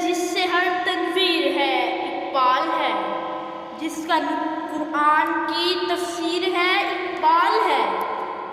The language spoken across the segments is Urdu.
جس سے ہر تنویر ہے اقبال ہے، جس کا قرآن کی تفسیر ہے اقبال ہے۔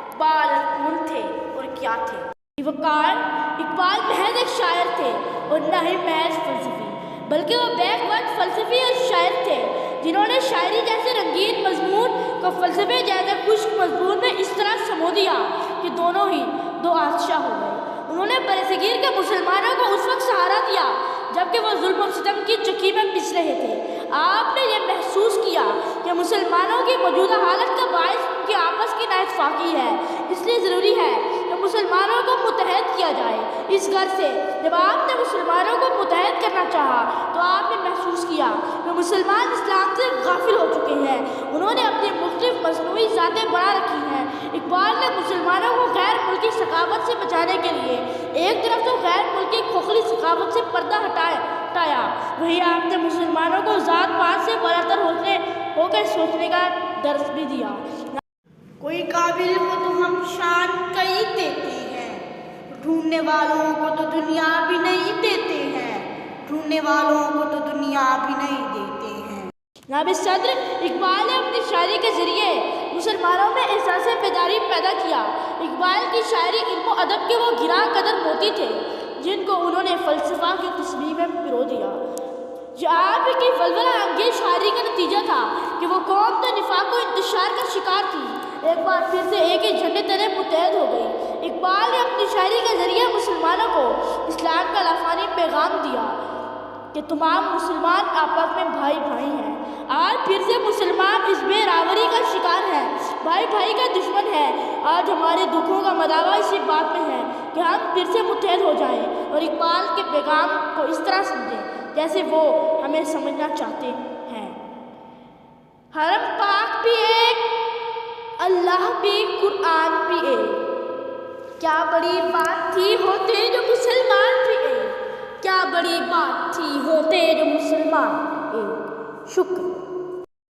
اقبال کون تھے اور کیا تھے؟ وقار اقبال محض ایک شاعر تھے اور نہ ہی محض فلسفی، بلکہ وہ بیک وقت فلسفی اور شاعر تھے جنہوں نے شاعری جیسے رنگین مضمون کو فلسفے جیسے خشک مضمون میں اس طرح سمو دیا کہ دونوں ہی دو آتشاں ہو گئے۔ انہوں نے برصغیر کے مسلمانوں کو اس وقت سہارا دیا جبکہ وہ ظلم و ستم کی چکی میں پس رہے تھے۔ آپ نے یہ محسوس کیا کہ مسلمانوں کی موجودہ حالت کا باعث ان کی آپس کی نااتفاقی ہے، اس لیے ضروری ہے کہ مسلمانوں کو متحد کیا جائے۔ اس غرض سے جب آپ نے مسلمانوں کو متحد کرنا چاہا تو آپ نے محسوس کیا کہ مسلمان اسلام سے غافل ہو چکے ہیں، انہوں نے اپنی مختلف مصنوعی ذاتیں بنا رکھی ہیں۔ اقبال نے مسلمانوں کو غیر ملکی ثقافت سے بچانے کے لیے ایک طرف تو غیر ملکی کھوکھلی ثقافت سے پردہ ہٹایا، وہی آپ نے مسلمانوں کو ذات پات سے بالاتر ہو کر سوچنے کا درس بھی دیا۔ کوئی قابل کو تو ہم شان کئی دیتے ہیں، ڈھونڈنے والوں کو تو دنیا بھی نہیں دیتے ہیں، ڈھونڈنے والوں کو تو دنیا بھی نہیں دیتے ہیں۔ جناب صدر اقبال نے اپنی شاعری کے ذریعے مسلمانوں میں احساس بیداری پیدا کیا۔ اقبال کی شاعری علم و ادب کے وہ گراں قدر موتی تھے جن کو انہوں نے فلسفہ کی تسبیح میں پرو دیا۔ جو آپ کی ولولہ انگیز شاعری کا نتیجہ تھا کہ وہ قوم تو نفاق و انتشار کا شکار تھی، ایک بار پھر سے ایک ہی جھنڈے تلے متحد ہو گئی۔ اقبال نے اپنی شاعری کے ذریعے مسلمانوں کو اسلام کا لافانی پیغام دیا کہ تمام مسلمان آپس میں بھائی بھائی ہیں۔ آج پھر سے مسلمان اس بے راوری کا شکار ہے، بھائی بھائی کا دشمن ہے۔ آج ہمارے دکھوں کا مداوع اسی بات میں ہے کہ ہم پھر سے متحد ہو جائیں اور اقبال کے پیغام کو اس طرح سمجھیں جیسے وہ ہمیں سمجھنا چاہتے ہیں۔ حرم پاک بھی ایک، اللہ بھی، قرآن بھی ایک، کیا بڑی بات تھی ہوتے جو مسلمان بھی ایک، کیا بڑی بات تھی ہوتے جو مسلمان ایک۔ شکریہ۔